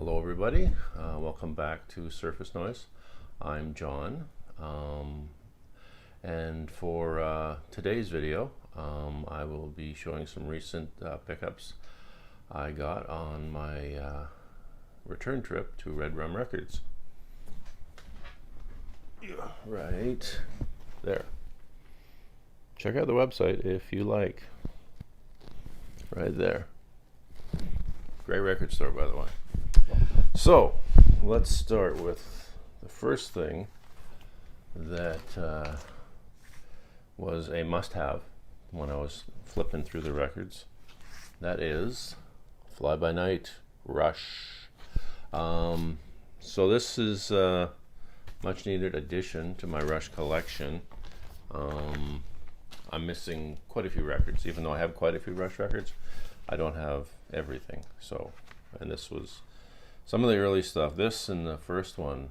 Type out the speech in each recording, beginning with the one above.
Hello everybody, welcome back to Surface Noise. I'm John, and for today's video I will be showing some recent pickups I got on my return trip to Red Rum Records. Right there. Check out the website if you like. Right there. Great record store, by the way. So let's start with the first thing that was a must-have when I was flipping through the records. That is Fly By Night Rush. So this is a much needed addition to my Rush collection. I'm missing quite a few records. Even though I have quite a few Rush records, I don't have everything. So, and this was some of the early stuff. This and the first one,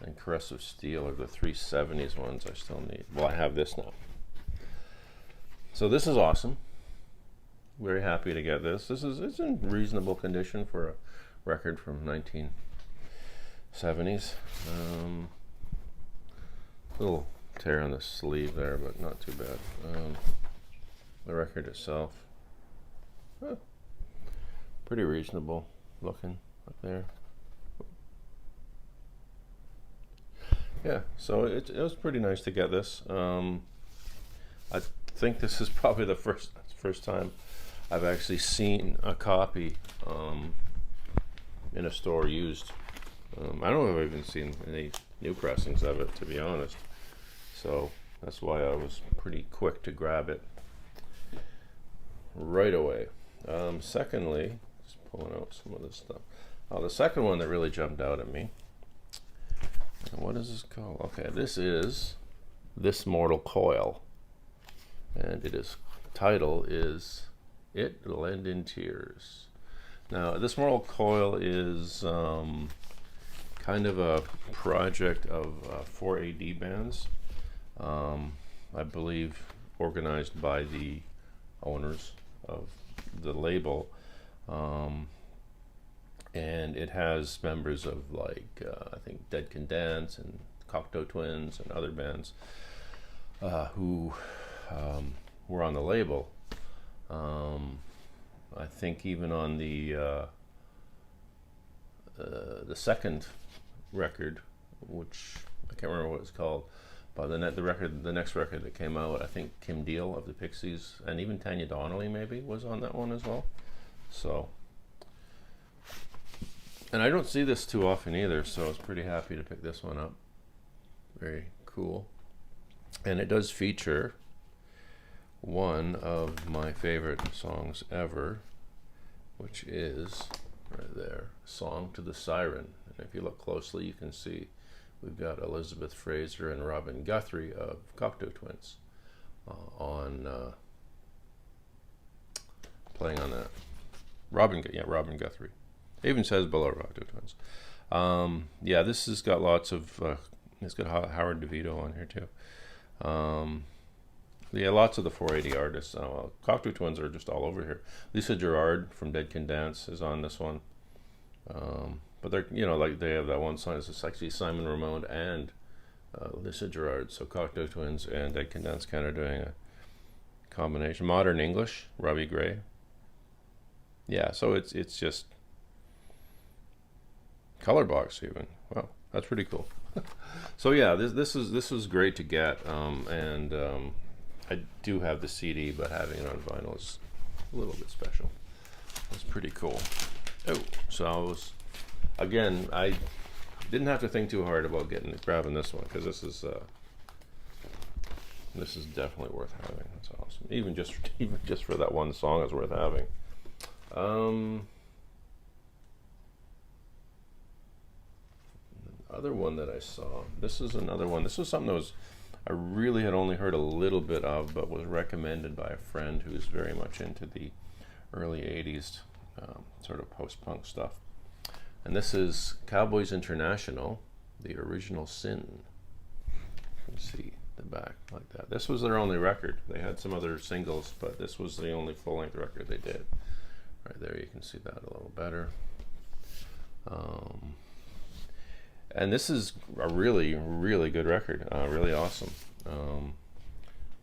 and Caress of Steel, are the 370s ones I still need. Well, I have this now. So this is awesome. Very happy to get this. It's in reasonable condition for a record from 1970s. Little tear on the sleeve there, but not too bad. The record itself, pretty reasonable looking up there. Yeah, so it was pretty nice to get this. I think this is probably the first time I've actually seen a copy in a store used. I don't know if I've even seen any new pressings of it, to be honest. So that's why I was pretty quick to grab it right away. Secondly, just pulling out some of this stuff. The second one that really jumped out at me. What is this called? Okay, this is Mortal Coil, and title is It'll End in Tears. Now, this Mortal Coil is kind of a project of 4 AD bands. I believe organized by the owners of the label, and it has members of like I think Dead Can Dance and Cocteau Twins and other bands who were on the label. I think even on the second record, which I can't remember what it's called, but the next record that came out, I think Kim Deal of the Pixies and even Tanya Donnelly maybe was on that one as well. So, and I don't see this too often either, so I was pretty happy to pick this one up. Very cool. And it does feature one of my favorite songs ever, which is right there, Song to the Siren. And if you look closely, you can see we've got Elizabeth Fraser and Robin Guthrie of Cocteau Twins playing on that. Robin Guthrie. It even says below Cocteau Twins. Yeah, this has got lots of. It's got Howard DeVito on here too. Yeah, lots of the 480 artists. Cocteau Twins are just all over here. Lisa Gerrard from Dead Can Dance is on this one. But they're, like they have that one song. It's actually Simon Ramone and Lisa Gerrard. So Cocteau Twins and Dead Can Dance kind of doing a combination. Modern English, Robbie Gray. Yeah, so it's just color box even. Wow, that's pretty cool. So yeah, this was great to get, and I do have the CD, but having it on vinyl is a little bit special. It's pretty cool. Oh, so I didn't have to think too hard about grabbing this one, because this is definitely worth having. That's awesome. Even just for that one song, it's worth having. Other one that I saw. This is another one. This was something that I really had only heard a little bit of, but was recommended by a friend who's very much into the early 80s sort of post-punk stuff. And this is Cowboys International, The Original Sin. You can see the back like that. This was their only record. They had some other singles, but this was the only full-length record they did. Right there, you can see that a little better. Um, and this is a really, really good record. Really awesome.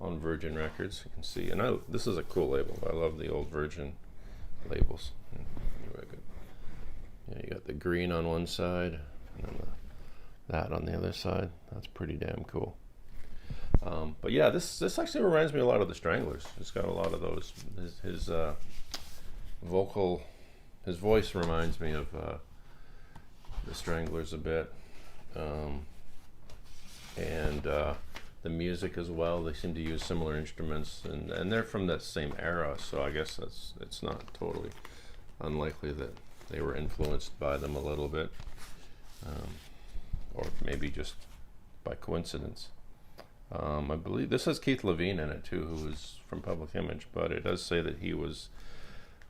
On Virgin Records, you can see. And this is a cool label. I love the old Virgin labels. Very good. Yeah, you got the green on one side, and then that on the other side. That's pretty damn cool. But yeah, this actually reminds me a lot of the Stranglers. It's got a lot of those. His voice reminds me of the Stranglers a bit, and the music as well. They seem to use similar instruments, and they're from that same era. So I guess it's not totally unlikely that they were influenced by them a little bit, or maybe just by coincidence. I believe this has Keith Levine in it too, who was from Public Image, but it does say that he was,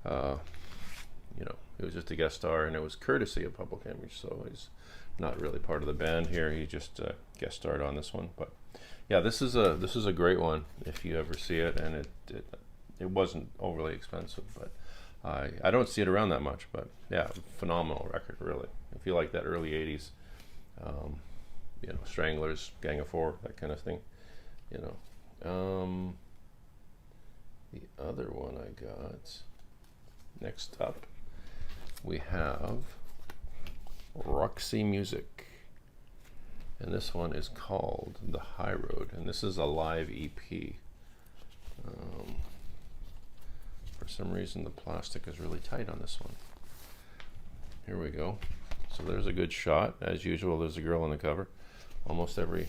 he was just a guest star, and it was courtesy of Public Image, so he's not really part of the band here. He just guest starred on this one. But yeah, this is a great one if you ever see it, and it wasn't overly expensive, but I don't see it around that much. But yeah, phenomenal record, really. If you like that early '80s, Stranglers, Gang of Four, that kind of thing. The other one I got, next up, we have Roxy Music, and this one is called The High Road, and this is a live EP. For some reason the plastic is really tight on this one. Here we go. So there's a good shot. As usual, there's a girl on the cover. Almost every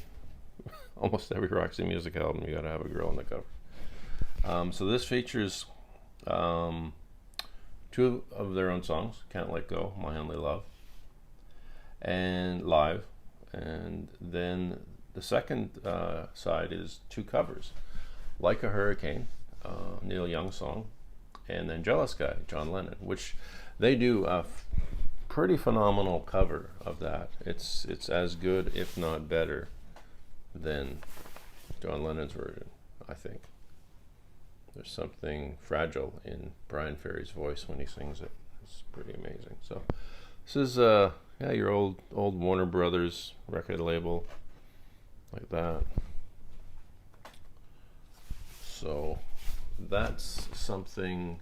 Roxy Music album, you gotta have a girl on the cover. So this features two of their own songs, Can't Let Go, My Only Love, and live. And then the second side is two covers, Like a Hurricane, Neil Young song, and then Jealous Guy, John Lennon, which they do a pretty phenomenal cover of that. It's as good, if not better, than John Lennon's version, I think. There's something fragile in Brian Ferry's voice when he sings it. It's pretty amazing. So this is your old Warner Brothers record label, like that. So that's something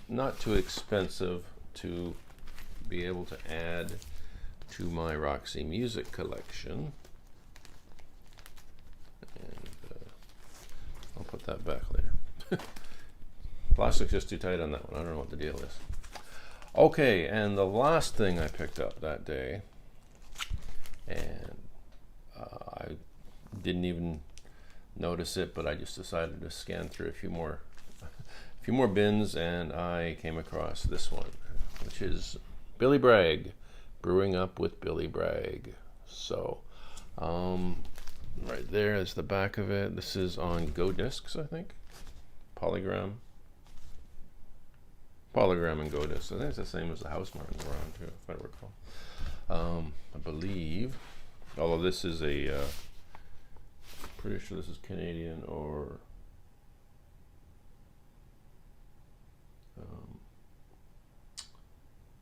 not too expensive to be able to add to my Roxy Music collection. And I'll put that back later. Plastic's just too tight on that one. I don't know what the deal is. Okay, and the last thing I picked up that day, and I didn't even notice it, but I just decided to scan through a few more bins, and I came across this one, which is Billy Bragg, Brewing Up with Billy Bragg. So right there is the back of it. This is on Go Discs, I think. Polygram and Go Discs. I think it's the same as the House Martins were on too, if I recall. I believe, although this is pretty sure this is Canadian or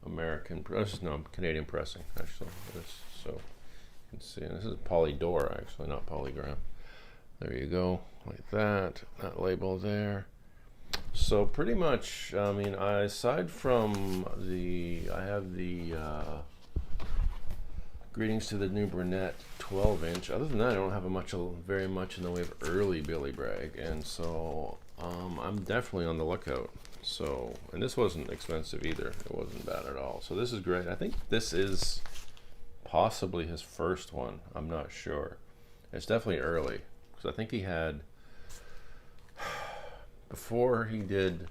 American. Canadian pressing actually. So you can see, and this is Polydor actually, not Polygram. There you go, like that. That label there. So pretty much, I mean, aside from I have the Greetings to the New Brunette 12-inch. Other than that, I don't have very much in the way of early Billy Bragg, and so I'm definitely on the lookout. So, and this wasn't expensive either. It wasn't bad at all. So this is great. I think this is possibly his first one. I'm not sure. It's definitely early, because I think he had, before he did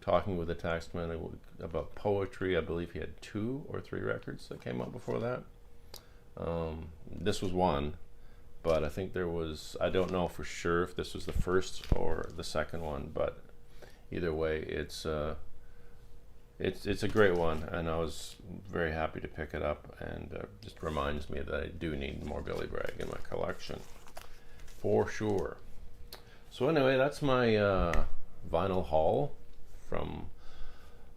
Talking with a Taxman about poetry, I believe he had 2 or 3 records that came out before that. This was one, but I think there was, I don't know for sure if this was the first or the second one, but either way, it's a great one, and I was very happy to pick it up, and just reminds me that I do need more Billy Bragg in my collection, for sure. So anyway, that's my vinyl haul from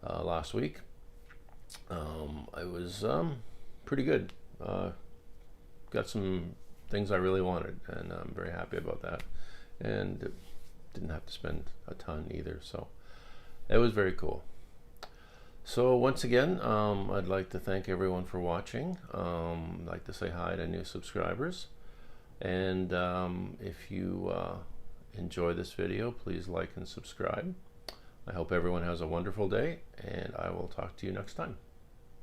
last week. it was pretty good. Got some things I really wanted, and I'm very happy about that. And didn't have to spend a ton either, so it was very cool. So once again, I'd like to thank everyone for watching. I'd like to say hi to new subscribers, and if you enjoy this video, please like and subscribe. I hope everyone has a wonderful day, and I will talk to you next time.